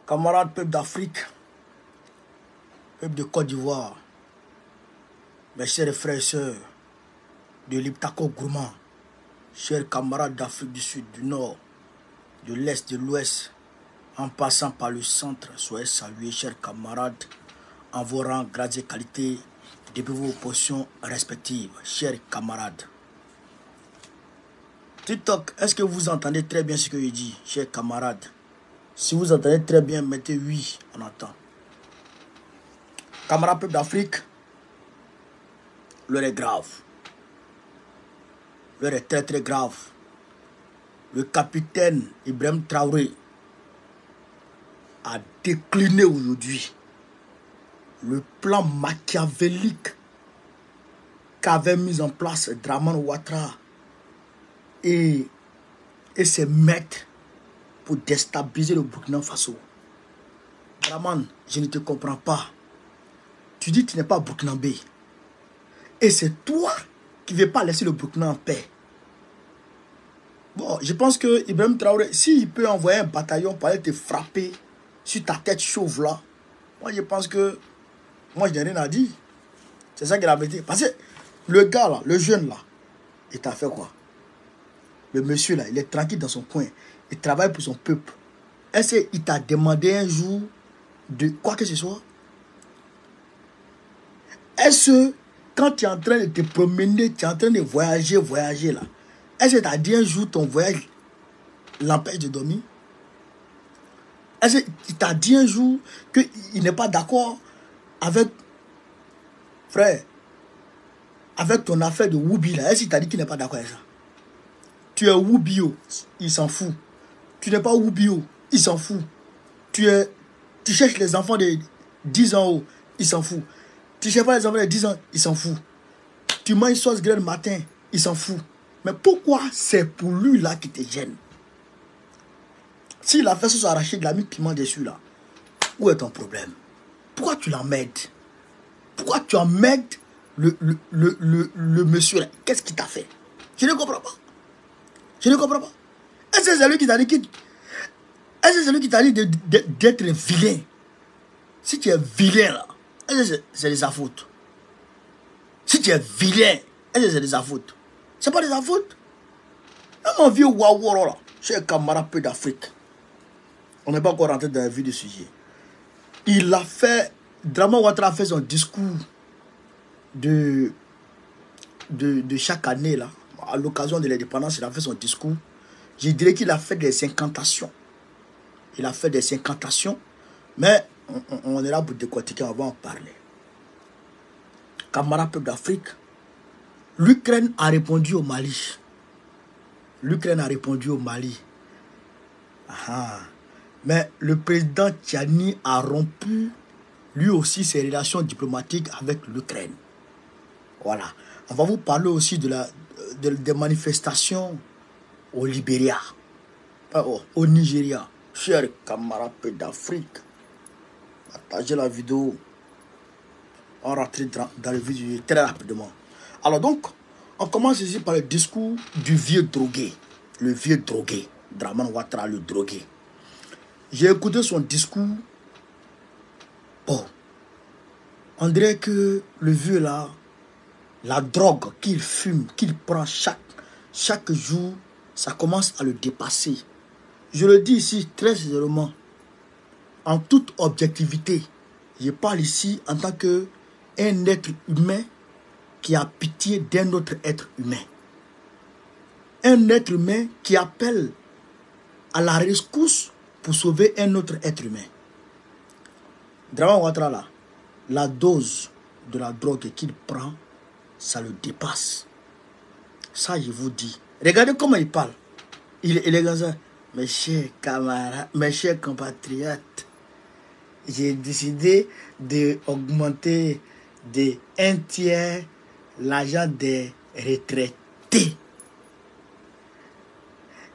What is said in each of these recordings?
Camarades peuple d'Afrique, peuple de Côte d'Ivoire, mes chers frères et sœurs de l'Iptako Gourmand, chers camarades d'Afrique du Sud, du Nord, de l'Est, de l'Ouest, en passant par le centre, soyez salués, chers camarades, en vos rangs, grades et qualités, depuis vos positions respectives, chers camarades. TikTok, est-ce que vous entendez très bien ce que je dis, chers camarades? Si vous entendez très bien, mettez oui, on entend. Camarades peuple d'Afrique, l'heure est grave. L'heure est très très grave. Le capitaine Ibrahim Traoré a décliné aujourd'hui le plan machiavélique qu'avait mis en place Dramane Ouattara et ses maîtres pour déstabiliser le Burkina Faso. Dramane, je ne te comprends pas. Tu dis que tu n'es pas burkinabé. Et c'est toi qui ne veux pas laisser le Burkina en paix. Bon, je pense que Ibrahim Traoré, s'il peut envoyer un bataillon pour aller te frapper sur ta tête chauve là, moi je pense que, moi je n'ai rien à dire. C'est ça qu'il avait dit. Parce que le gars là, le jeune là, il t'a fait quoi? Le monsieur là, il est tranquille dans son coin. Il travaille pour son peuple. Est-ce qu'il t'a demandé un jour de quoi que ce soit? Est-ce que quand tu es en train de te promener, tu es en train de voyager là, est-ce que tu as dit un jour ton voyage l'empêche de dormir? Est-ce qu'il t'a dit un jour qu'il n'est pas d'accord avec, frère, avec ton affaire de Woubi là? Est-ce qu'il t'a dit qu'il n'est pas d'accord avec ça? Tu es Woubio, il s'en fout. Tu n'es pas Woubio, il s'en fout. Tu cherches les enfants de 10 ans haut, il s'en fout. Tu cherches pas les enfants de 10 ans, il s'en fout. Tu manges sauce graine le matin, il s'en fout. Mais pourquoi c'est pour lui là qui te gêne? S'il a fait sauce arrachée, il a mis piment dessus là, où est ton problème? Pourquoi tu l'emmerdes? Pourquoi tu emmerdes le monsieur là? Qu'est-ce qu'il t'a fait? Je ne comprends pas. Je ne comprends pas. Est-ce que c'est lui qui t'a dit est-ce que c'est lui qui t'a dit d'être vilain? Si tu es vilain là, est-ce que c'est de sa faute? Si tu es vilain, est-ce que c'est de sa faute? C'est pas de sa faute. Mon vieux Waworo là, cher camarade peu d'Afrique. On n'est pas encore rentré dans la vie du sujet. Il a fait, Dramane Ouattara a fait son discours de chaque année là. À l'occasion de l'indépendance, il a fait son discours. Je dirais qu'il a fait des incantations. Il a fait des incantations. Mais on est là pour décortiquer, on va en parler. Camarades peuple d'Afrique, l'Ukraine a répondu au Mali. L'Ukraine a répondu au Mali. Mais le président Tiani a rompu lui aussi ses relations diplomatiques avec l'Ukraine. Voilà. On va vous parler aussi des manifestations au Libéria, au Nigeria. Chers camarades d'Afrique, partagez la vidéo. On rentre dans le vif très rapidement. Alors donc, on commence ici par le discours du vieux drogué. Le vieux drogué. Dramane Ouattara, le drogué. J'ai écouté son discours. Bon, on dirait que le vieux là, la drogue qu'il fume, qu'il prend chaque jour, ça commence à le dépasser. Je le dis ici très sincèrement, en toute objectivité. Je parle ici en tant qu'un être humain qui a pitié d'un autre être humain. Un être humain qui appelle à la rescousse pour sauver un autre être humain. Dramane Ouattara là, la dose de la drogue qu'il prend, ça le dépasse. Ça, je vous dis. Regardez comment il parle. Il est comme ça. Mes chers camarades, mes chers compatriotes, j'ai décidé d'augmenter de 1/3 l'argent des retraités.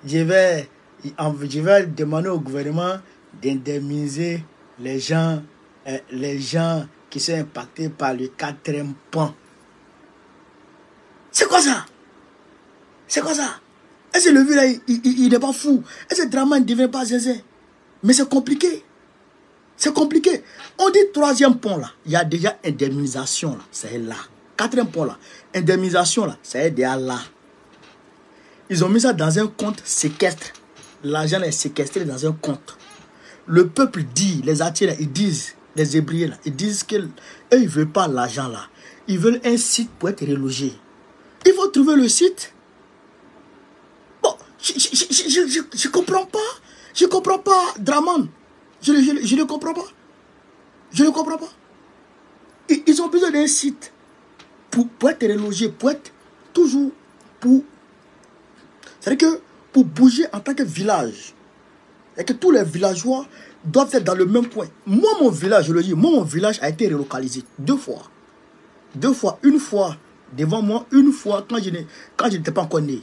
Je vais demander au gouvernement d'indemniser les gens qui sont impactés par le 4e point. C'est quoi ça? C'est quoi ça? Est-ce que le vieux là, il n'est pas fou? Est-ce que Dramane ne devient pas zinzin? Mais c'est compliqué. C'est compliqué. On dit troisième point là, il y a déjà indemnisation là, c'est là. Quatrième point là, indemnisation là, c'est déjà là. Ils ont mis ça dans un compte séquestre. L'argent est séquestré dans un compte. Le peuple dit, les attirés, ils disent, les ébriers là, ils disent qu'eux, ils ne veulent pas l'argent là. Ils veulent un site pour être relogé. Il faut trouver le site. Bon, je comprends pas. Je comprends pas, Draman. Je ne comprends pas. Je ne comprends pas. Ils ont besoin d'un site pour être relogé, pour être toujours pour... C'est-à-dire que pour bouger en tant que village, et que tous les villageois doivent être dans le même point. Moi, mon village, je le dis, moi, mon village a été relocalisé 2 fois. 2 fois. Une fois devant moi, une fois quand je n'étais pas encore né.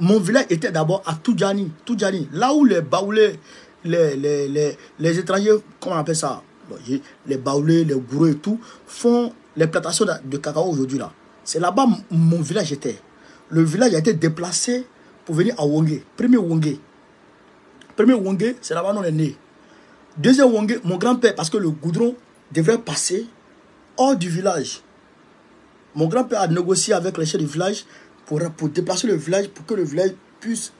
Mon village était d'abord à Toudjani. Toudjani, là où les baoulés, les étrangers, comment on appelle ça? Les baoulés, les gourous et tout, font les plantations de cacao aujourd'hui là. C'est là-bas mon village était. Le village a été déplacé pour venir à Wongé. Premier Wongé, c'est là-bas où on est né. Deuxième Wongé, mon grand-père, parce que le goudron devrait passer hors du village. Mon grand-père a négocié avec les chefs du village pour déplacer le village, pour que le village puisse...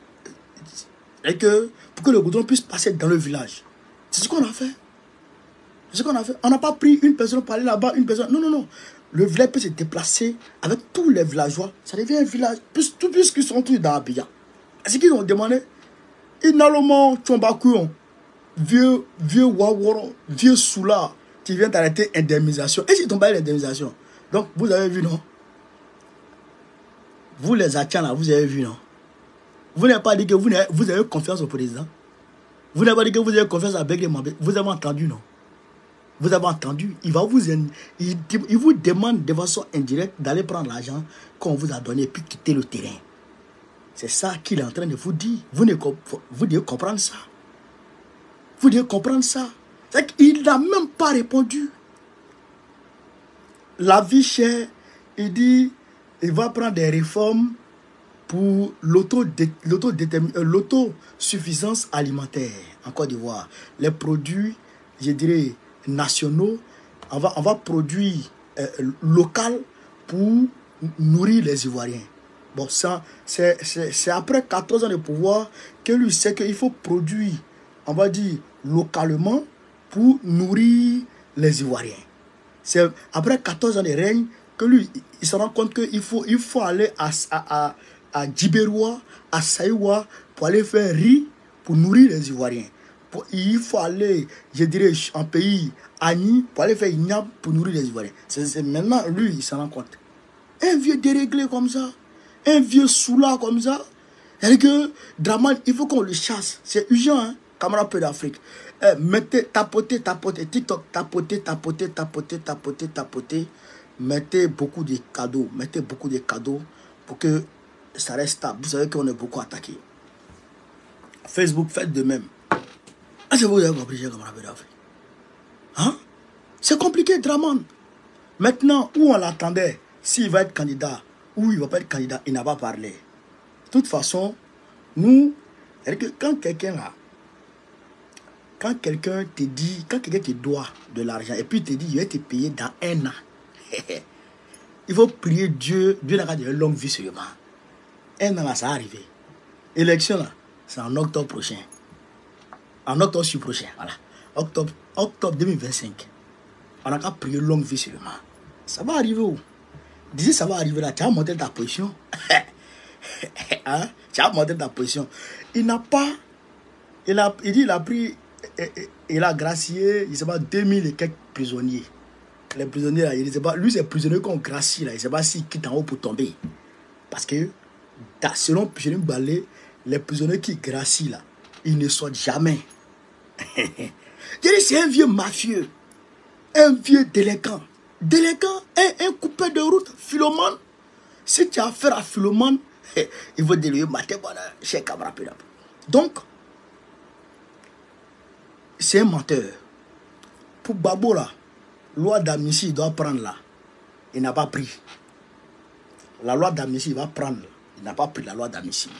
pour que le goudron puisse passer dans le village. C'est ce qu'on a fait. C'est ce qu'on a fait. On n'a pas pris une personne pour aller là-bas, une personne... Non, non, non. Le village peut se déplacer avec tous les villageois. Ça devient un village, puisqu'ils sont tous dans Abidjan. C'est qu'ils ont demandé. Inaloma, Tchombakou, vieux Waworo, vieux Soula, qui vient d'arrêter indemnisation. Et c'est tombé l'indemnisation. Donc, vous avez vu, non? Vous les Achans là, vous avez vu, non? Vous n'avez pas dit que vous avez confiance au président. Vous n'avez pas dit que vous avez confiance à Begley Mambé. Vous avez entendu, non? Vous avez entendu? Il vous demande de façon indirecte d'aller prendre l'argent qu'on vous a donné et puis quitter le terrain. C'est ça qu'il est en train de vous dire. Vous devez comprendre ça. Vous devez comprendre ça. C'est qu'il n'a même pas répondu. La vie chère, il dit, il va prendre des réformes pour l'autosuffisance alimentaire en Côte d'Ivoire. Les produits, je dirais, nationaux, on va produire local pour nourrir les Ivoiriens. Bon, ça, c'est après 14 ans de pouvoir que lui sait qu'il faut produire, on va dire, localement pour nourrir les Ivoiriens. C'est après 14 ans de règne que lui, il se rend compte qu'il faut aller à Djibéroua, à Saïwa, pour aller faire riz pour nourrir les Ivoiriens. Il faut aller, je dirais, en pays Agni, pour aller faire Ignab pour nourrir les Ivoiriens. C'est maintenant, lui, il se rend compte. Un vieux déréglé comme ça, un vieux soula comme ça, c'est-à-dire que Draman, il faut qu'on le chasse. C'est urgent, hein, camarade peu d'Afrique. Mettez, tapotez, TikTok, tapotez. Mettez beaucoup de cadeaux, pour que ça reste stable. Vous savez qu'on est beaucoup attaqué. Facebook, faites de même. Ah, c'est vous qui avez compris, camarade peu d'Afrique. Hein? C'est compliqué, Draman. Maintenant, où on l'attendait, s'il va être candidat, ou il ne va pas être candidat, il n'a pas parlé. De toute façon, nous, c'est-à-dire que quand quelqu'un te dit, quand quelqu'un te doit de l'argent, et puis il te dit, je vais te payer dans 1 an, il faut prier Dieu n'a pas de longue vie seulement. 1 an là, ça va arriver. Élection là, c'est en octobre prochain. En octobre prochain, voilà. Octobre 2025. On n'a qu'à prier longue vie seulement. Ça va arriver où? D'ici ça va arriver là, tu as monté ta position. Hein? Tu as monté ta position. Il n'a pas, il dit il a pris, il a gracié, il ne sait pas, 2000 et quelques prisonniers. Les prisonniers là, il ne sait pas, lui c'est prisonnier qu'on gracie là, il ne sait pas s'il quitte en haut pour tomber. Parce que, selon Jérémy Balé, les prisonniers qui gracient là, ils ne sortent jamais. C'est un vieux mafieux, un vieux délinquant. Un coupé de route, Philomane. Si tu as affaire à Philomane, il va te dire, chez camarade. Donc, c'est un menteur. Pour Babo là, loi d'amnistie, il doit prendre là. Il n'a pas pris. La loi d'amnistie, il va prendre. Il n'a pas pris la loi d'amnistie.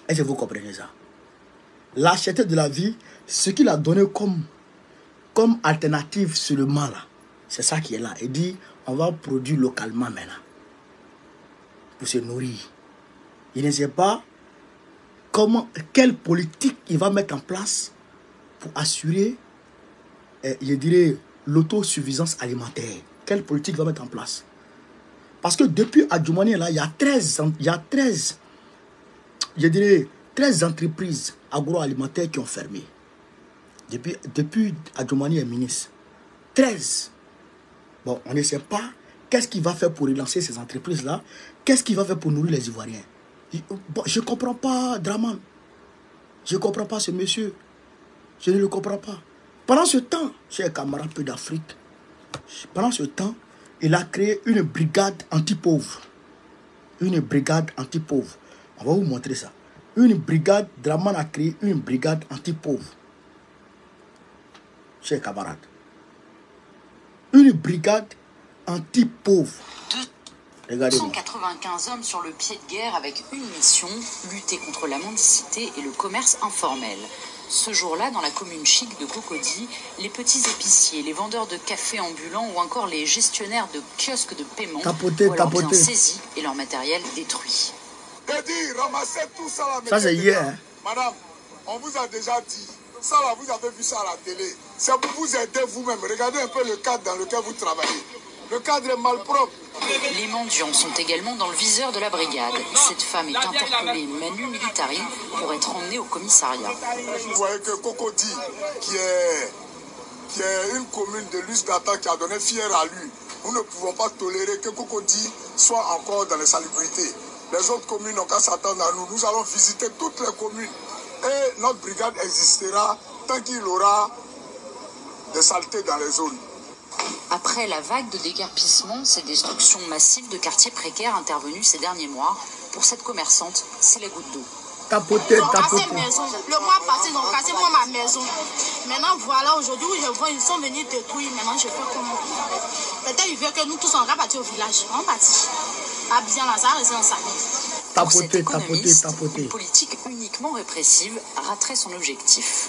Est-ce que vous comprenez ça? L'acheter de la vie, ce qu'il a donné comme comme alternative seulement là. C'est ça qui est là. Il dit, on va produire localement maintenant. Pour se nourrir. Il ne sait pas quelle politique il va mettre en place pour assurer, je dirais, l'autosuffisance alimentaire. Quelle politique il va mettre en place? Parce que depuis Adjumani, là, il y a 13 entreprises agroalimentaires qui ont fermé. Depuis Adjumani est ministre. 13. Bon, on ne sait pas qu'est-ce qu'il va faire pour relancer ces entreprises-là. Qu'est-ce qu'il va faire pour nourrir les Ivoiriens. Bon, je ne comprends pas, Draman. Je ne comprends pas ce monsieur. Je ne le comprends pas. Pendant ce temps, chers camarades peu d'Afrique, pendant ce temps, il a créé une brigade anti-pauvre. Une brigade anti-pauvre. On va vous montrer ça. Draman a créé une brigade anti-pauvre. Chers camarades. Une brigade anti-pauvre. Regardez. 195 hommes sur le pied de guerre avec une mission, lutter contre la mendicité et le commerce informel. Ce jour-là, dans la commune chic de Cocody, les petits épiciers, les vendeurs de café ambulants ou encore les gestionnaires de kiosques de paiement voient leurs biens saisis et leur matériel détruit. Ramassez tout ça là. Ça c'est hier. Hein? Madame, on vous a déjà dit. Ça là, vous avez vu ça à la télé. C'est pour vous aider vous-même. Regardez un peu le cadre dans lequel vous travaillez. Le cadre est malpropre. Les mendiants sont également dans le viseur de la brigade. Cette femme est interpellée manu militari pour être emmenée au commissariat. Vous voyez que Cocody, qui est une commune de Lusdata qui a donné fier à lui, nous ne pouvons pas tolérer que Cocody soit encore dans les salubrités. Les autres communes n'ont qu'à s'attendre à nous. Nous allons visiter toutes les communes. Et notre brigade existera tant qu'il aura des saletés dans les zones. Après la vague de déguerpissement, ces destructions massives de quartiers précaires intervenues ces derniers mois, pour cette commerçante, c'est la goutte d'eau. Tapoter. Le mois passé, ils ont cassé moi ma maison. Maintenant, voilà, aujourd'hui où je vois, ils sont venus détruire. Maintenant, je fais comment? Peut-être ils veulent que nous tous, on va partir au village. On partit. Pas bien là, ça reste en salle. Tapoter. Une politique uniquement répressive raterait son objectif.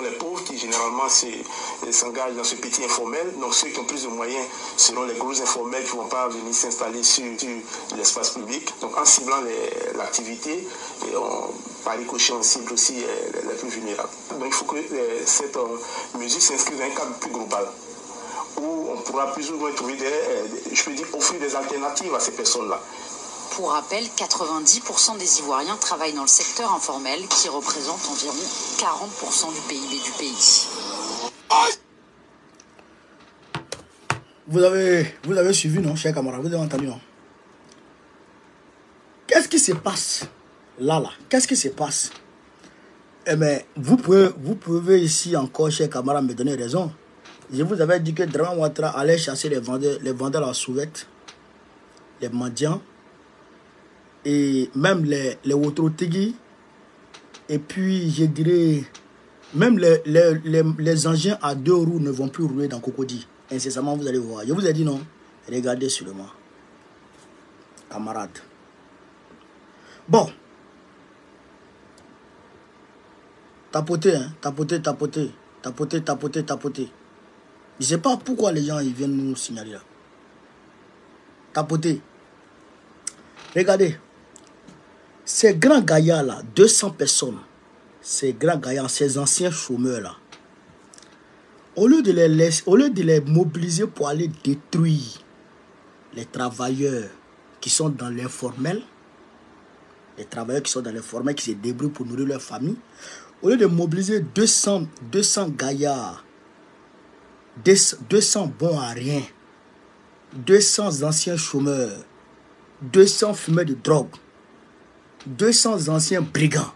Les pauvres qui généralement s'engagent dans ce petit informel, donc ceux qui ont plus de moyens seront les gros informels qui ne vont pas venir s'installer sur l'espace public. Donc en ciblant l'activité, par ricochet on cible aussi les plus vulnérables. Donc il faut que cette mesure s'inscrive dans un cadre plus global, où on pourra plus ou moins trouver offrir des alternatives à ces personnes-là. Pour rappel, 90% des Ivoiriens travaillent dans le secteur informel qui représente environ 40% du PIB du pays. Vous avez suivi, non, chers camarades? Vous avez entendu, non? Qu'est-ce qui se passe là? Qu'est-ce qui se passe? Eh bien, vous pouvez ici encore, chers camarades, me donner raison. Je vous avais dit que Draman Ouattara allait chasser les vendeurs à souvette, les mendiants, et même les Wotrotigi, et puis je dirais, même les engins à 2 roues ne vont plus rouler dans Cocody. Incessamment, vous allez voir. Je vous ai dit non. Regardez seulement. Camarades. Bon. Tapoter, hein. Tapoter. Je ne sais pas pourquoi les gens ils viennent nous signaler là. Tapoter. Regardez. Ces grands gaillards là, 200 personnes, ces grands gaillards, ces anciens chômeurs là, au lieu de les mobiliser pour aller détruire les travailleurs qui sont dans l'informel, qui se débrouillent pour nourrir leur famille, au lieu de mobiliser 200 gaillards, 200 bons à rien, 200 anciens chômeurs, 200 fumeurs de drogue, 200 anciens brigands,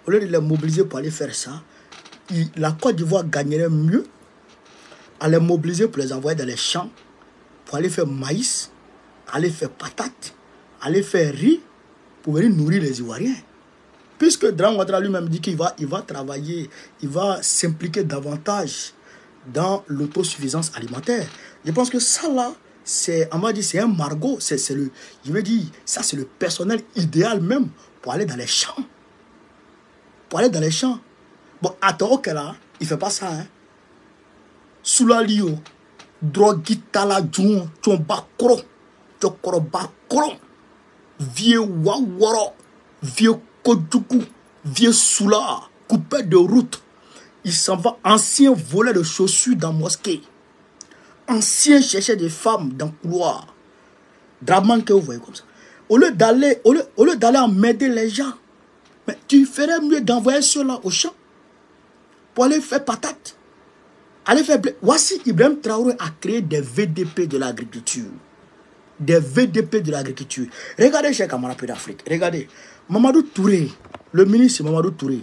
au lieu de les mobiliser pour aller faire ça, la Côte d'Ivoire gagnerait mieux à les mobiliser pour les envoyer dans les champs, pour aller faire maïs, aller faire patates, aller faire riz, pour venir nourrir les Ivoiriens. Puisque Draman Ouattara lui-même dit qu'il va travailler, il va s'impliquer davantage dans l'autosuffisance alimentaire. Je pense que ça là, on m'a dit c'est un margot, je veux dire, ça c'est le personnel idéal même pour aller dans les champs. Bon, à Toro là, il ne fait pas ça. Hein. Soulalio, Drogitala Djon, Tchombakro, Tchokorobakro, vieux Waworo, vieux Kodjoukou, vieux Soula, coupé de route. Il s'en va, ancien voleur de chaussures dans la mosquée, ancien chercheur de femmes dans le couloir. Draman que vous voyez comme ça. Au lieu d'aller emmerder les gens, mais tu ferais mieux d'envoyer ceux-là au champ pour aller faire patate. Aller faire blé. Voici Ibrahim Traoré a créé des VDP de l'agriculture. Des VDP de l'agriculture. Regardez, chers camarades d'Afrique. Regardez. Mamadou Touré, le ministre Mamadou Touré.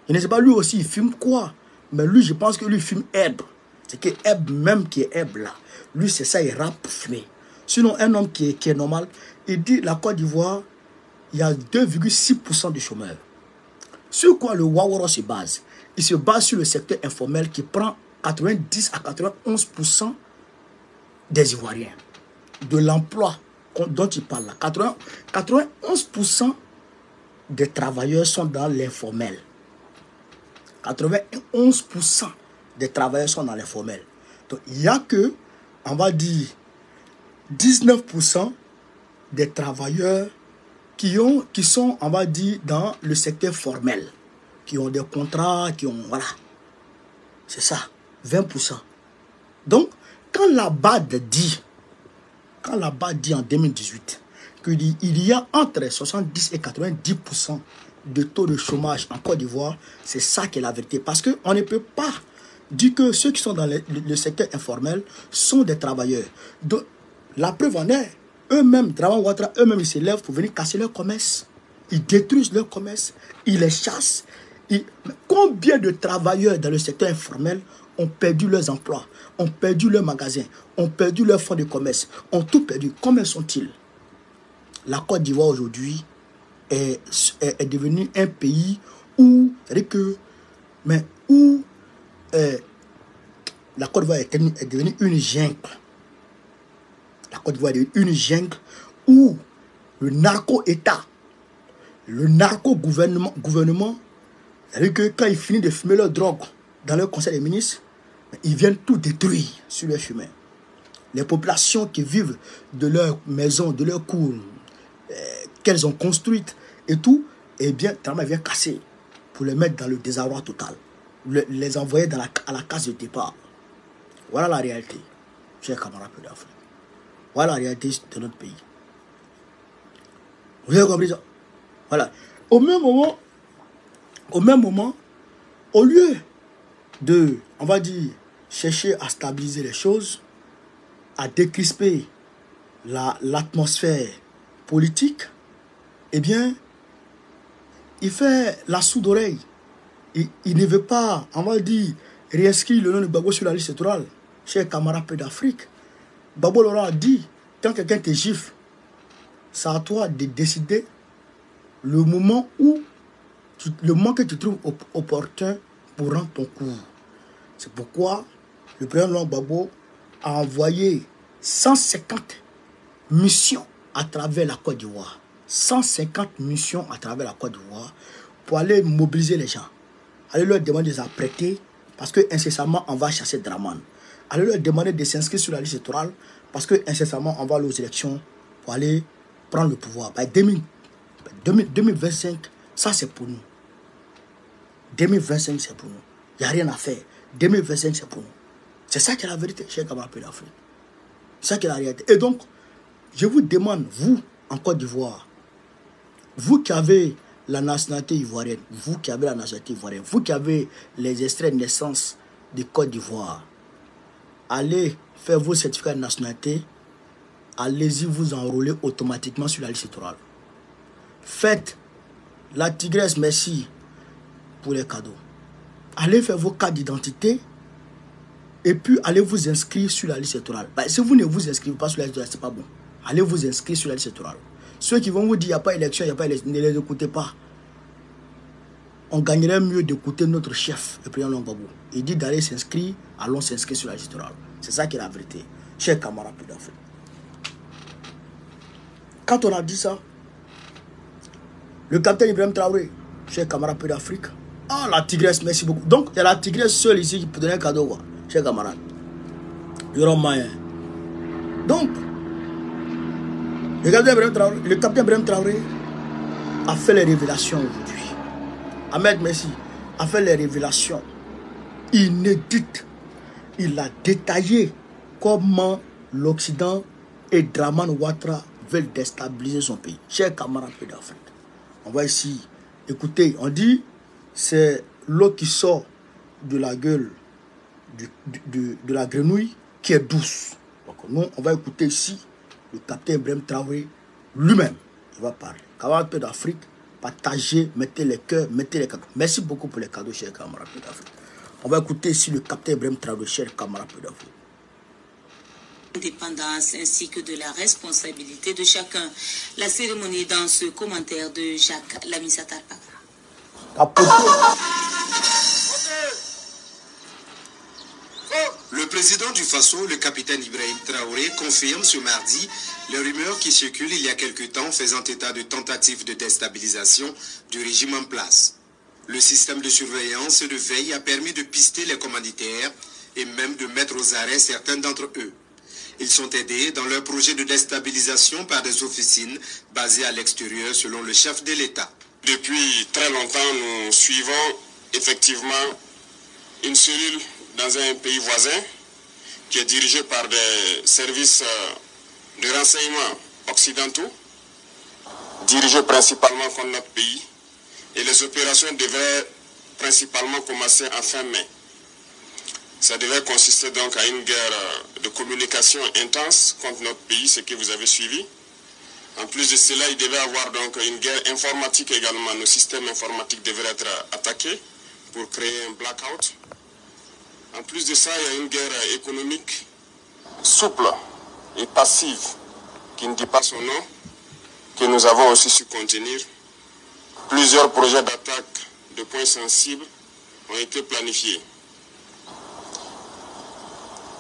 Je ne sais pas lui aussi, il filme quoi. Mais lui, je pense que lui, il filme herbe. C'est que herbe même qui est herbe là. Lui, c'est ça, il rappe pour fumer. Sinon, un homme qui est normal, il dit la Côte d'Ivoire, il y a 2,6% de chômeurs. Sur quoi le Waworo se base? Il se base sur le secteur informel qui prend 90 à 91% des Ivoiriens. De l'emploi dont il parle là. 91% des travailleurs sont dans l'informel. 91% des travailleurs sont dans l'informel. Donc, il n'y a que, on va dire, 19% des travailleurs qui sont, on va dire, dans le secteur formel. Qui ont des contrats, qui ont, voilà. C'est ça, 20%. Donc, quand la BAD dit en 2018 qu'il y a entre 70 et 90% de taux de chômage en Côte d'Ivoire, c'est ça qui est la vérité. Parce qu'on ne peut pas dire que ceux qui sont dans le secteur informel sont des travailleurs. Donc, la preuve en est, eux-mêmes, Draman Ouattara, eux-mêmes, ils se lèvent pour venir casser leur commerce. Ils détruisent leur commerce, ils les chassent. Combien de travailleurs dans le secteur informel ont perdu leurs emplois, ont perdu leurs magasins, ont perdu leurs fonds de commerce, ont tout perdu? Combien sont-ils? La Côte d'Ivoire aujourd'hui est devenue un pays où, la Côte d'Ivoire est devenue une jungle. La Côte d'Ivoire est devenue une jungle où le narco-État, le narco-gouvernement, c'est-à-dire que quand ils finissent de fumer leur drogue dans leur conseil des ministres, ils viennent tout détruire sur leur chemin. Les populations qui vivent de leurs maisons, de leurs cours, qu'elles ont construites et tout, eh bien, Traoré vient casser pour les mettre dans le désarroi total. Les envoyer à la case de départ. Voilà la réalité, chers camarades d'Afrique. Voilà la réalité de notre pays. Vous avez compris ça? Voilà. Au même moment, au lieu de, on va dire, chercher à stabiliser les choses, à décrisper l'atmosphère politique, eh bien, il fait la sourde oreille. Il ne veut pas, on va dire, réinscrire le nom de Gbagbo sur la liste électorale. Chers camarades d'Afrique, Gbagbo Laurent a dit, quand quelqu'un te gifle, c'est à toi de décider le moment que tu trouves opportun pour rendre ton cours. C'est pourquoi le président Laurent Gbagbo a envoyé 150 missions à travers la Côte d'Ivoire. 150 missions à travers la Côte d'Ivoire pour aller mobiliser les gens. Allez leur demander de s'apprêter parce que incessamment on va chasser Draman. Allez leur demander de s'inscrire sur la liste électorale parce que incessamment on va aller aux élections pour aller prendre le pouvoir. 2025, ça c'est pour nous. 2025 c'est pour nous. Il n'y a rien à faire. 2025 c'est pour nous. C'est ça qui est la vérité, chers camarades d'Afrique. C'est ça qui est la réalité. Et donc, je vous demande, vous, en Côte d'Ivoire, vous qui avez la nationalité ivoirienne, vous qui avez les extraits de naissance de Côte d'Ivoire, allez faire vos certificats de nationalité, allez-y vous enrôler automatiquement sur la liste électorale. Faites la tigresse merci pour les cadeaux. Allez faire vos cartes d'identité et puis allez vous inscrire sur la liste électorale. Si vous ne vous inscrivez pas sur la liste électorale, ce n'est pas bon. Allez vous inscrire sur la liste électorale. Ceux qui vont vous dire qu'il n'y a pas d'élection, il n'y a pas d'élection, ne les écoutez pas. On gagnerait mieux d'écouter notre chef, le président Gbagbo. Il dit d'aller s'inscrire, allons s'inscrire sur la liste électorale. C'est ça qui est la vérité. Chers camarades d'Afrique. Quand on a dit ça, le capitaine Ibrahim Traoré, chers camarades d'Afrique, ah la tigresse, merci beaucoup. Donc il y a la tigresse seule ici qui peut donner un cadeau, chers camarades. Yoram Mayen. Donc, le capitaine Ibrahim Traoré a fait les révélations aujourd'hui. Ahmed Messi a fait les révélations inédites. Il a détaillé comment l'Occident et Draman Ouattara veulent déstabiliser son pays. Chers camarades d'Afrique, on va ici écouter. On dit c'est l'eau qui sort de la gueule de la grenouille qui est douce. Donc nous, on va écouter ici le capitaine Ibrahim Traoré lui-même. Il va parler. Camarades d'Afrique, partagez, mettez les cœurs, mettez les cadeaux. Merci beaucoup pour les cadeaux, chers camarades d'Afrique. On va écouter ici le capitaine Ibrahim Traoré, chers camarades d'Afrique. Indépendance ainsi que de la responsabilité de chacun. La cérémonie dans ce commentaire de Jacques Lamissata. Le président du Faso, le capitaine Ibrahim Traoré, confirme ce mardi les rumeurs qui circulent il y a quelque temps faisant état de tentatives de déstabilisation du régime en place. Le système de surveillance et de veille a permis de pister les commanditaires et même de mettre aux arrêts certains d'entre eux. Ils sont aidés dans leur projet de déstabilisation par des officines basées à l'extérieur selon le chef de l'État. Depuis très longtemps, nous suivons effectivement une cellule dans un pays voisin qui est dirigée par des services de renseignement occidentaux, dirigés principalement contre notre pays, et les opérations devraient principalement commencer en fin mai. Ça devait consister donc à une guerre de communication intense contre notre pays, ce que vous avez suivi. En plus de cela, il devait y avoir donc une guerre informatique également. Nos systèmes informatiques devraient être attaqués pour créer un blackout. En plus de ça, il y a une guerre économique souple et passive, qui ne dit pas son nom, que nous avons aussi su contenir. Plusieurs projets d'attaque de points sensibles ont été planifiés.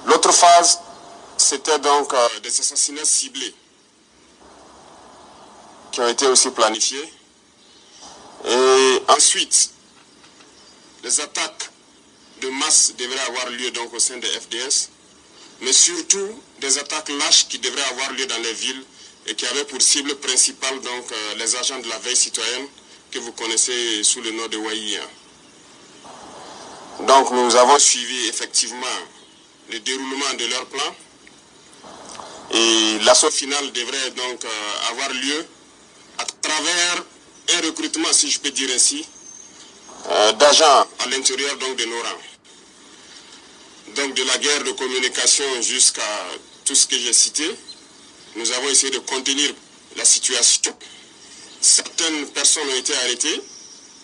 L'autre phase, c'était donc des assassinats ciblés qui ont été aussi planifiés. Et ensuite, les attaques de masse devraient avoir lieu donc au sein des FDS, mais surtout des attaques lâches qui devraient avoir lieu dans les villes et qui avaient pour cible principale donc les agents de la veille citoyenne que vous connaissez sous le nom de Waïa. Donc nous avons suivi effectivement le déroulement de leur plan et l'assaut final devrait donc avoir lieu à travers un recrutement, si je peux dire ainsi, d'agents à l'intérieur donc de nos rangs. Donc de la guerre de communication jusqu'à tout ce que j'ai cité, nous avons essayé de contenir la situation. Certaines personnes ont été arrêtées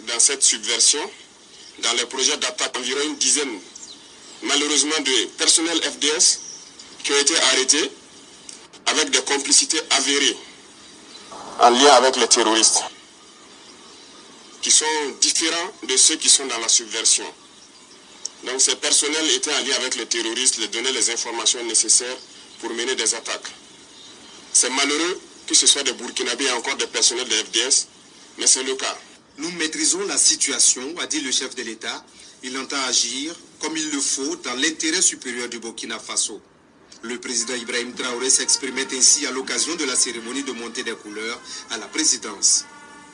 dans cette subversion, dans les projets d'attaque, environ une dizaine, malheureusement, de personnels FDS qui ont été arrêtés avec des complicités avérées en lien avec les terroristes, qui sont différents de ceux qui sont dans la subversion. Donc ces personnels étaient en lien avec les terroristes, les donnaient les informations nécessaires pour mener des attaques. C'est malheureux que ce soit des Burkinabés et encore des personnels de FDS, mais c'est le cas. Nous maîtrisons la situation, a dit le chef de l'État. Il entend agir comme il le faut dans l'intérêt supérieur du Burkina Faso. Le président Ibrahim Traoré s'exprimait ainsi à l'occasion de la cérémonie de montée des couleurs à la présidence.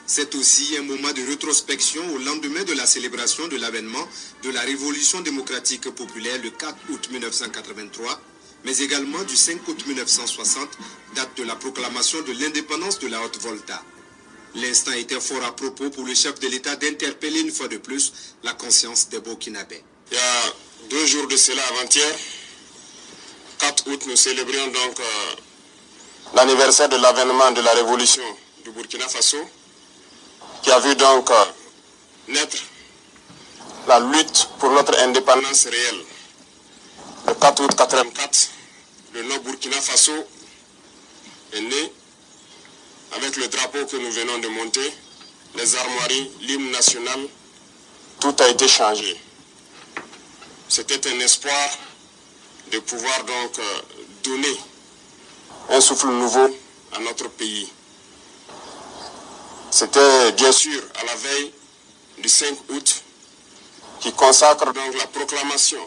C'est aussi un moment de rétrospection au lendemain de la célébration de l'avènement de la Révolution démocratique populaire le 4 août 1983, mais également du 5 août 1960, date de la proclamation de l'indépendance de la Haute-Volta. L'instant était fort à propos pour le chef de l'État d'interpeller une fois de plus la conscience des Burkinabés. Il y a 2 jours de cela, avant-hier, 4 août, nous célébrions donc l'anniversaire de l'avènement de la révolution du Burkina Faso, qui a vu donc naître la lutte pour notre indépendance réelle. Le 4 août 1984, le nom Burkina Faso est né avec le drapeau que nous venons de monter, les armoiries, l'hymne national, tout a été changé. C'était un espoir de pouvoir donc donner un souffle nouveau à notre pays. C'était bien sûr à la veille du 5 août qui consacre donc la proclamation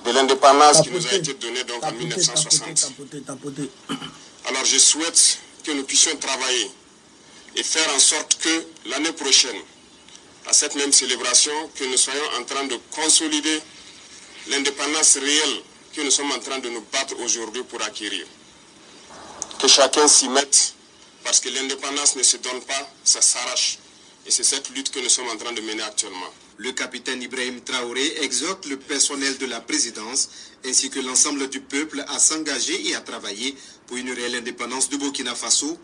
de l'indépendance qui nous a été donnée donc en 1960. Alors je souhaite que nous puissions travailler et faire en sorte que l'année prochaine, à cette même célébration, que nous soyons en train de consolider l'indépendance réelle que nous sommes en train de nous battre aujourd'hui pour acquérir. Que chacun s'y mette, parce que l'indépendance ne se donne pas, ça s'arrache. Et c'est cette lutte que nous sommes en train de mener actuellement. Le capitaine Ibrahim Traoré exhorte le personnel de la présidence ainsi que l'ensemble du peuple à s'engager et à travailler pour une réelle indépendance du Burkina Faso.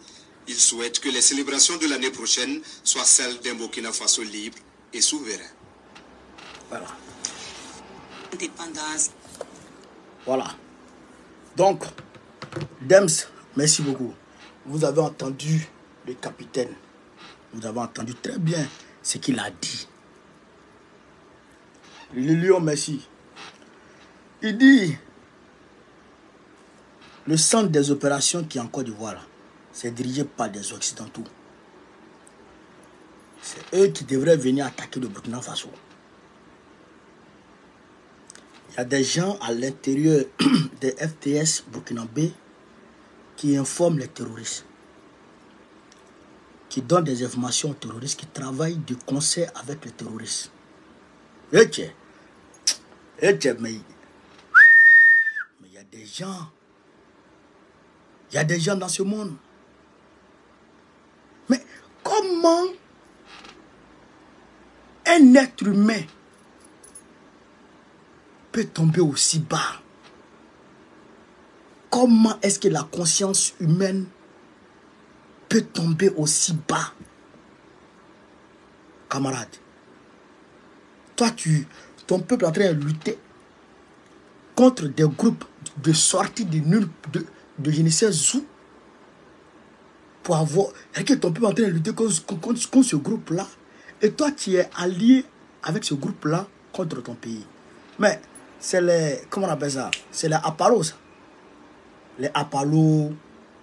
Il souhaite que les célébrations de l'année prochaine soient celles d'un Burkina Faso libre et souverain. Voilà. Indépendance. Voilà. Donc, Dems, merci beaucoup. Vous avez entendu le capitaine. Vous avez entendu très bien ce qu'il a dit. Le lion, merci. Il dit, le centre des opérations qui est en Côte d'Ivoire, c'est dirigé par des Occidentaux. C'est eux qui devraient venir attaquer le Burkina Faso. Il y a des gens à l'intérieur des FTS burkinabés qui informent les terroristes, qui donnent des informations aux terroristes, qui travaillent de concert avec les terroristes. Mais il y a des gens. Il y a des gens dans ce monde. Mais comment un être humain peut tomber aussi bas? Comment est-ce que la conscience humaine peut tomber aussi bas? Camarade, toi, ton peuple est en train de lutter contre des groupes de sortie de nulle, de je ne sais où, pour avoir... Et que ton peuple est en train de lutter contre ce groupe-là, et toi, tu es allié avec ce groupe-là contre ton pays. Mais c'est les... Comment on appelle ça? C'est les Appalos, ça. Les Appalos,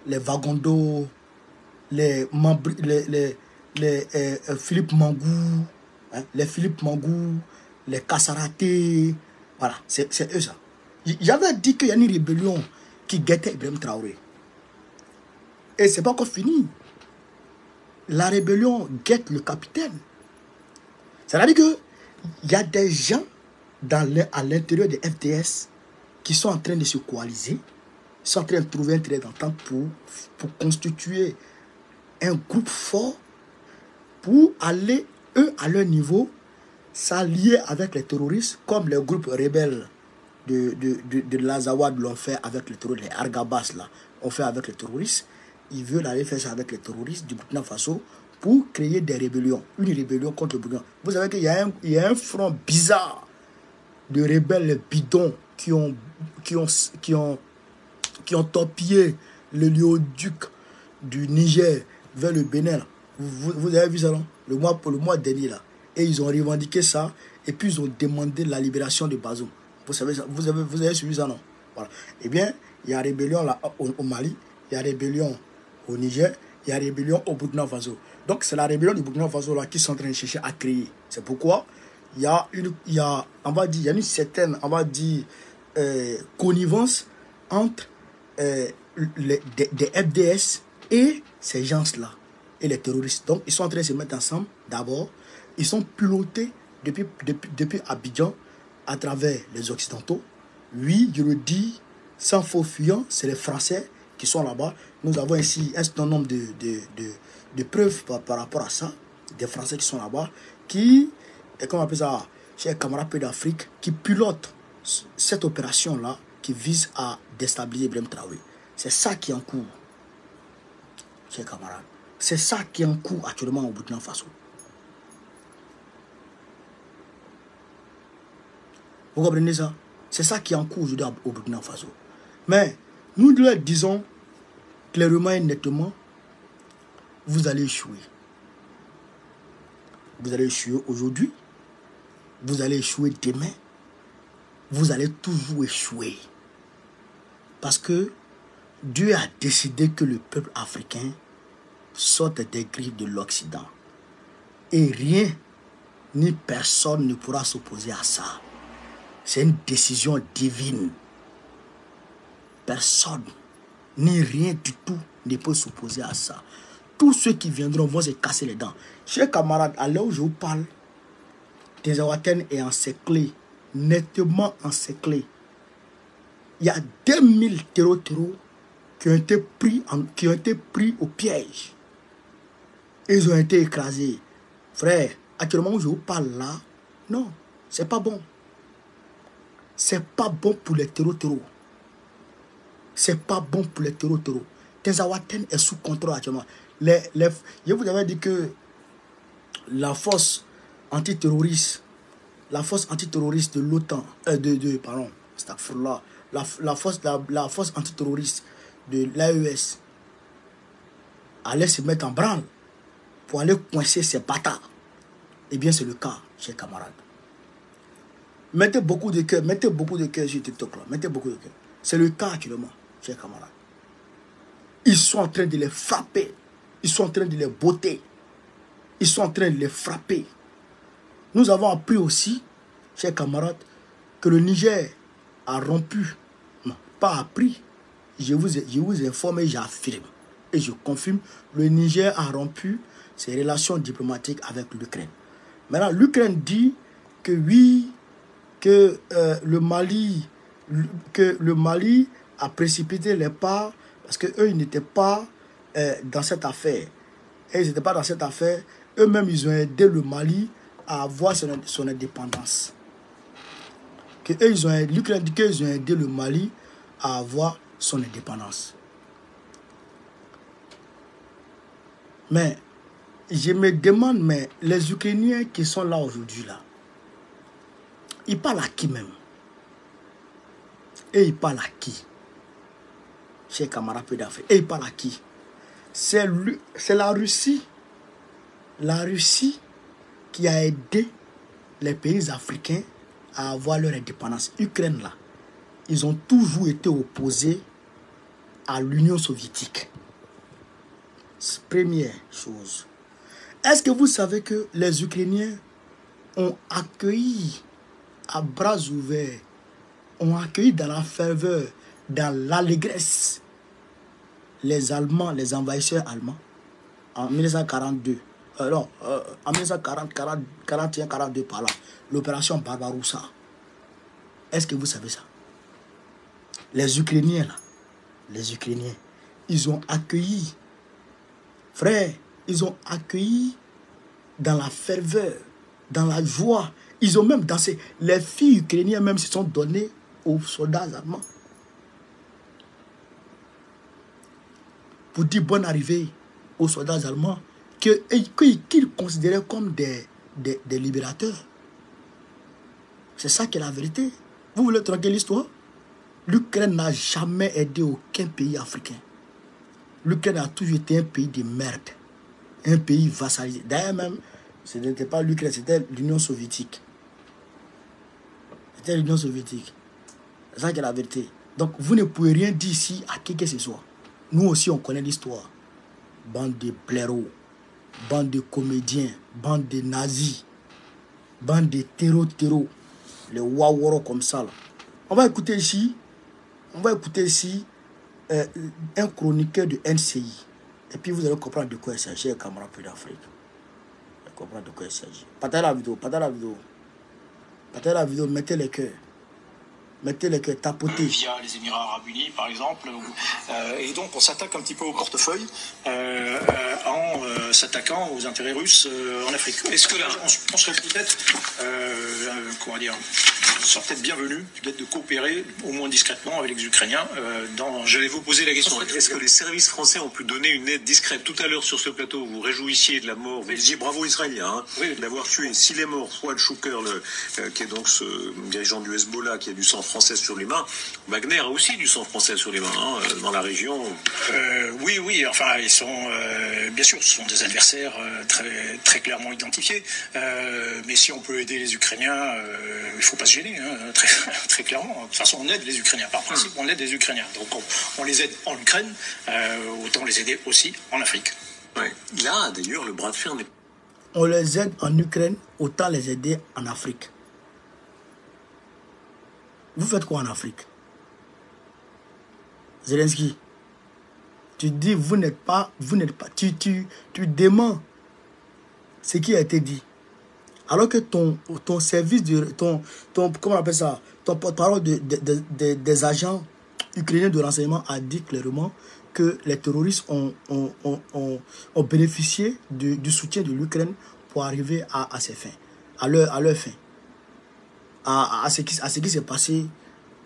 les Vagondo, les Philippe Mangou, hein, les Philippe Mangou, les Kassaraté, voilà, c'est eux ça. J'avais dit qu'il y a une rébellion qui guettait Ibrahim Traoré. Et c'est pas encore fini. La rébellion guette le capitaine. C'est-à-dire qu'il y a des gens à l'intérieur des FDS qui sont en train de se coaliser, sont en train de trouver un trait d'entente pour constituer un groupe fort pour aller, eux, à leur niveau, s'allier avec les terroristes, comme les groupes rebelles de l'Azawad l'ont fait avec les terroristes, les Argabas là, ont fait avec les terroristes. Ils veulent aller faire ça avec les terroristes du Burkina Faso pour créer des rébellions, une rébellion contre le Burkina. Vous savez qu'il y a un front bizarre de rebelles bidons qui ont torpillé le lieu-duc du Niger vers le Bénin. Vous avez vu ça, non? Le mois dernier, là. Et ils ont revendiqué ça. Et puis, ils ont demandé la libération de Bazoum. Vous savez ça? Vous avez suivi ça, non? Voilà. Eh bien, il y a rébellion là, au Mali. Il y a rébellion au Niger. Il y a rébellion au Burkina Faso. Donc, c'est la rébellion du Burkina Faso là qui sont en train de chercher à créer. C'est pourquoi il y a une certaine, on va dire, connivence entre des FDS et ces gens-là, et les terroristes. Donc, ils sont en train de se mettre ensemble. D'abord, ils sont pilotés depuis Abidjan à travers les Occidentaux. Oui, je le dis, sans faux fuyant, c'est les Français qui sont là-bas. Nous avons ici un certain nombre de preuves par rapport à ça. Des Français qui sont là-bas, qui, comment on appelle ça, chers camarades pays d'Afrique, qui pilotent cette opération-là, qui vise à déstabiliser Ibrahim Traoré. C'est ça qui est en cours, chers camarades. C'est ça qui est en cours actuellement au Burkina Faso. Vous comprenez ça? C'est ça qui est en cours aujourd'hui au Burkina Faso. Mais nous leur disons clairement et nettement, vous allez échouer. Vous allez échouer aujourd'hui. Vous allez échouer demain. Vous allez toujours échouer. Parce que Dieu a décidé que le peuple africain sorte des griffes de l'Occident. Et rien ni personne ne pourra s'opposer à ça. C'est une décision divine. Personne, ni rien du tout, ne peut s'opposer à ça. Tous ceux qui viendront vont se casser les dents. Chers camarades, à l'heure où je vous parle, Tinzawatène est encerclé, nettement encerclé. Il y a 2000 terreaux qui ont été pris au piège. Ils ont été écrasés. Frère, actuellement où je vous parle là, non, c'est pas bon. C'est pas bon pour les terreaux. C'est pas bon pour les terreaux. Tinzawatène est sous contrôle actuellement. Je vous avais dit que la force antiterroriste de l'OTAN, la force antiterroriste de l'AES allait se mettre en branle pour aller coincer ces bâtards. Eh bien, c'est le cas, chers camarades. Mettez beaucoup de cœur sur TikTok là. Mettez beaucoup de cœur. C'est le cas actuellement, chers camarades. Ils sont en train de les frapper. Ils sont en train de les botter. Ils sont en train de les frapper. Nous avons appris aussi, chers camarades, que le Niger a rompu. Non, pas appris. Je vous informe et j'affirme. Et je confirme, le Niger a rompu ses relations diplomatiques avec l'Ukraine. Maintenant, l'Ukraine dit que oui, que le Mali a précipité les pas parce qu'eux, ils n'étaient pas dans cette affaire. Et ils n'étaient pas dans cette affaire. Eux-mêmes, ils ont aidé le Mali à avoir son indépendance. L'Ukraine dit qu'ils ont aidé le Mali à avoir son indépendance. Mais je me demande, mais les Ukrainiens qui sont là aujourd'hui, là, ils parlent à qui même? Et ils parlent à qui? Chers camarades d'Afrique, et ils parlent à qui? C'est la Russie. La Russie qui a aidé les pays africains à avoir leur indépendance. Ukraine, là, ils ont toujours été opposés à l'Union soviétique. Première chose. Est-ce que vous savez que les Ukrainiens ont accueilli à bras ouverts, ont accueilli dans la ferveur, dans l'allégresse, les Allemands, les envahisseurs allemands, en 1942. En 1941-42 par là, l'opération Barbaroussa. Est-ce que vous savez ça? Les Ukrainiens, là, ils ont accueilli, frère, ils ont accueilli dans la ferveur, dans la joie. Ils ont même dansé. Les filles ukrainiennes même se sont données aux soldats allemands. Pour dire bonne arrivée aux soldats allemands qu'ils considéraient comme des libérateurs. C'est ça qui est la vérité. Vous voulez tronquer l'histoire? L'Ukraine n'a jamais aidé aucun pays africain. L'Ukraine a toujours été un pays de merde. Un pays vassalisé. D'ailleurs même, ce n'était pas l'Ukraine, c'était l'Union soviétique. C'était l'Union soviétique. C'est ça qui est la vérité. Donc vous ne pouvez rien dire ici à qui que ce soit. Nous aussi on connaît l'histoire. Bande de blaireaux, bande de comédiens, bande de nazis, bande de terreaux, les waworo comme ça là. On va écouter ici un chroniqueur de NCI. Et puis vous allez comprendre de quoi il s'agit, chers camarades d'Afrique. Vous allez comprendre de quoi il s'agit. Partagez la vidéo, mettez les cœurs. Tapotez. Via les Émirats Arabes Unis, par exemple. Et donc, on s'attaque un petit peu au portefeuille en s'attaquant aux intérêts russes en Afrique. Est-ce que là, on serait peut-être, serait peut-être bienvenu peut-être de coopérer, au moins discrètement, avec les Ukrainiens je vais vous poser la question. Est-ce que les services français ont pu donner une aide discrète? Tout à l'heure, sur ce plateau, vous réjouissiez de la mort, vous disiez bravo Israéliens, d'avoir tué, s'il est mort, Fouad Chouker, qui est donc ce dirigeant du Hezbollah, qui a du sang français sur les mains. Wagner a aussi du sang français sur les mains, dans la région. Oui, enfin, ils sont, bien sûr, ce sont des adversaires très, très clairement identifiés, mais si on peut aider les Ukrainiens, il ne faut pas se gêner, très, très clairement. De toute façon, on aide les Ukrainiens, par principe, on aide les Ukrainiens. Donc on les aide en Ukraine, autant les aider aussi en Afrique. Ouais. Là, d'ailleurs, le bras de fer n'est... On les aide en Ukraine, autant les aider en Afrique. Vous faites quoi en Afrique? Zelensky, tu dis, vous n'êtes pas, tu déments ce qui a été dit. Alors que ton service, comment on appelle ça, ton porte-parole des agents ukrainiens de renseignement a dit clairement que les terroristes ont bénéficié du soutien de l'Ukraine pour arriver à ses fins, à leur fin, à ce qui s'est passé,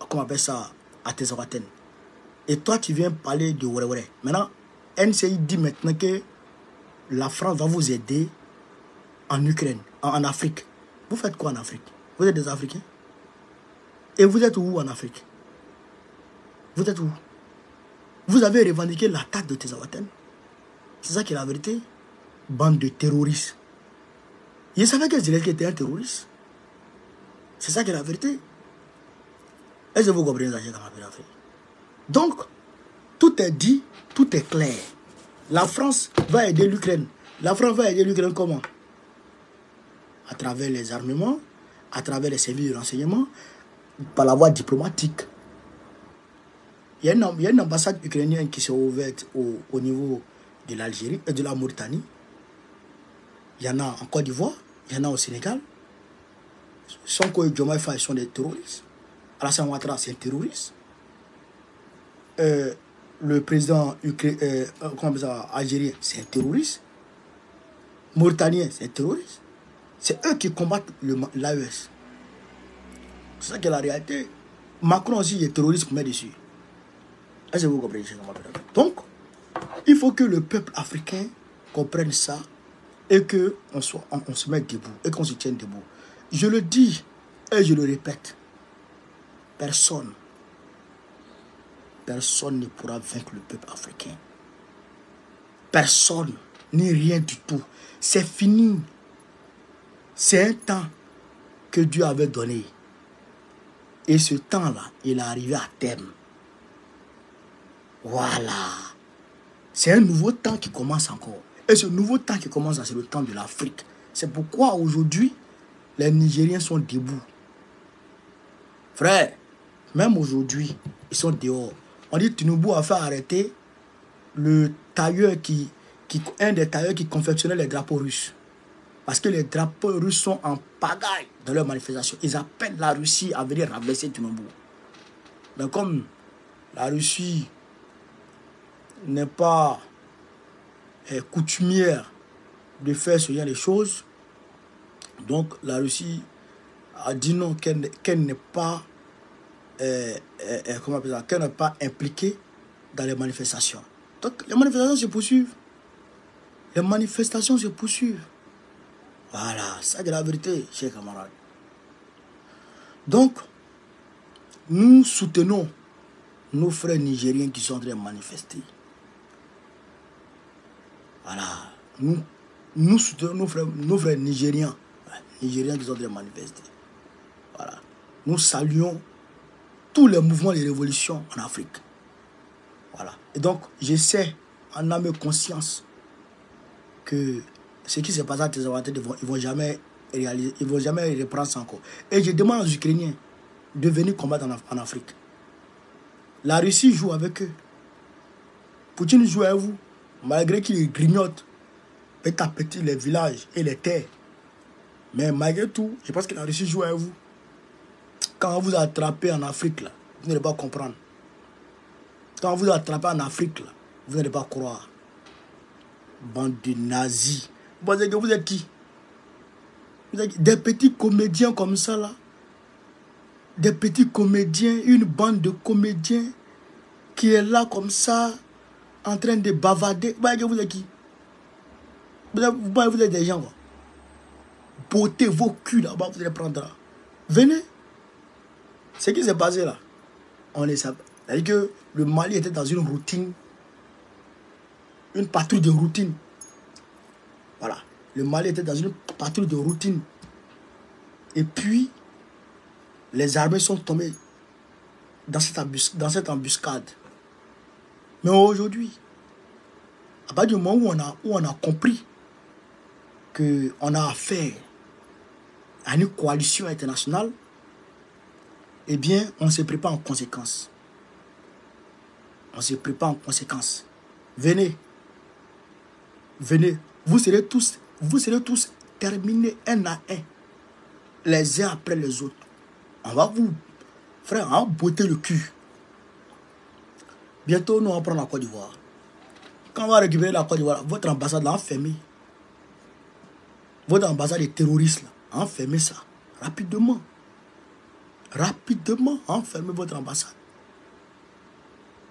comment on appelle ça, à Tezawaten. Et toi, tu viens parler de Wéré. Maintenant, NCI dit maintenant que la France va vous aider en Ukraine, en Afrique. Vous faites quoi en Afrique? Vous êtes des Africains? Et vous êtes où en Afrique? Vous êtes où? Vous avez revendiqué l'attaque de Tezawaten. C'est ça qui est la vérité. Bande de terroristes. Je savais que Zelensky était un terroriste. C'est ça qui est la vérité. Est-ce que vous comprenez ça? Donc, tout est dit, tout est clair. La France va aider l'Ukraine. La France va aider l'Ukraine comment? À travers les armements, à travers les services de renseignement, par la voie diplomatique. Il y a une ambassade ukrainienne qui s'est ouverte au niveau de l'Algérie et de la Mauritanie. Il y en a en Côte d'Ivoire, il y en a au Sénégal. Sonko et Diomaye Faye sont des terroristes. Alassane Ouattara, c'est un terroriste. Le président algérien, c'est un terroriste. Mauritanien, c'est un terroriste. C'est eux qui combattent l'AES. C'est ça qui est la réalité. Macron aussi est terroriste pour mettre dessus. Est-ce que vous comprenez? Donc, il faut que le peuple africain comprenne ça et qu'on se mette debout et qu'on se tienne debout. Je le dis et je le répète. Personne ne pourra vaincre le peuple africain. Personne, ni rien du tout. C'est fini. C'est un temps que Dieu avait donné. Et ce temps-là, il est arrivé à terme. Voilà. C'est un nouveau temps qui commence encore. Et ce nouveau temps qui commence, c'est le temps de l'Afrique. C'est pourquoi aujourd'hui, les Nigériens sont debout. Frère, même aujourd'hui, ils sont dehors. On dit que Tinubu a fait arrêter le tailleur un des tailleurs qui confectionnait les drapeaux russes. Parce que les drapeaux russes sont en pagaille dans leurs manifestations. Ils appellent la Russie à venir rabaisser Tinubu. Mais comme la Russie n'est pas coutumière de faire ce genre de choses, donc la Russie a dit non, qu'elle n'est pas qu'elle n'est pas impliquée dans les manifestations. Donc les manifestations se poursuivent. Les manifestations se poursuivent. Voilà, ça c'est la vérité, chers camarades. Donc, nous soutenons nos frères nigériens qui sont en train de manifester. Voilà, nous soutenons nos frères nigériens qui sont en train de manifester. Voilà, nous saluons tous les mouvements de révolution en Afrique. Voilà, et donc, j'essaie en âme et conscience que ce qui s'est passé à Tezawaten, ils ne vont jamais réaliser, ils ne vont jamais reprendre ça encore. Et je demande aux Ukrainiens de venir combattre en Afrique. La Russie joue avec eux. Poutine joue avec vous, malgré qu'il grignote petit à petit les villages et les terres. Mais malgré tout, je pense que la Russie joue avec vous. Quand on vous attrapez en Afrique, là, vous n'allez pas comprendre. Quand on vous attrapez en Afrique, là, vous n'allez pas croire. Bande de nazis. Vous êtes qui? Vous êtes des petits comédiens comme ça là. Des petits comédiens, une bande de comédiens qui est là comme ça, en train de bavarder. Vous êtes qui? Vous êtes des gens. Bottez vos culs là-bas, vous allez prendre là. Venez. Ce qui s'est passé là, on le sait. C'est-à-dire que le Mali était dans une routine, une patrouille de routine. Voilà. Le Mali était dans une patrouille de routine. Et puis, les armées sont tombées dans cette embuscade. Mais aujourd'hui, à partir du moment où on a compris qu'on a affaire à une coalition internationale, eh bien, on se prépare en conséquence. On se prépare en conséquence. Venez. Venez. Vous serez tous terminés un à un. Les uns après les autres. On va vous, frère, on va botter le cul. Bientôt, nous allons prendre la Côte d'Ivoire. Quand on va récupérer la Côte d'Ivoire, votre ambassade l'a enfermée. Votre ambassade des terroristes là, enfermez ça. Rapidement. Rapidement, enfermez votre ambassade.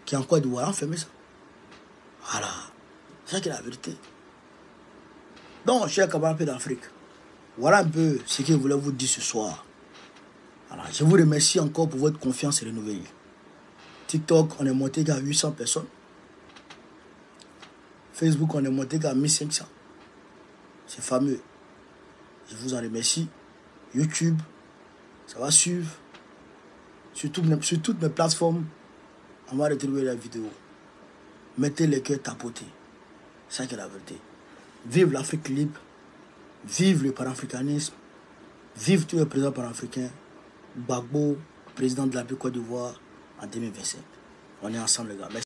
Qui est en Côte d'Ivoire, enfermez ça. Voilà. C'est ça qui est la vérité. Donc, chers camarades d'Afrique, voilà un peu ce que je voulais vous dire ce soir. Voilà. Je vous remercie encore pour votre confiance renouvelée. TikTok, on est monté qu'à 800 personnes. Facebook, on est monté qu'à 1500. C'est fameux. Je vous en remercie. YouTube, ça va suivre. Sur toutes mes plateformes, on va retrouver la vidéo. Mettez les cœurs tapotés. C'est ça qui est la vérité. Vive l'Afrique libre. Vive le panafricanisme. Vive tous les présidents panafricains. Gbagbo, président de la Côte d'Ivoire en 2027. On est ensemble les gars. Merci.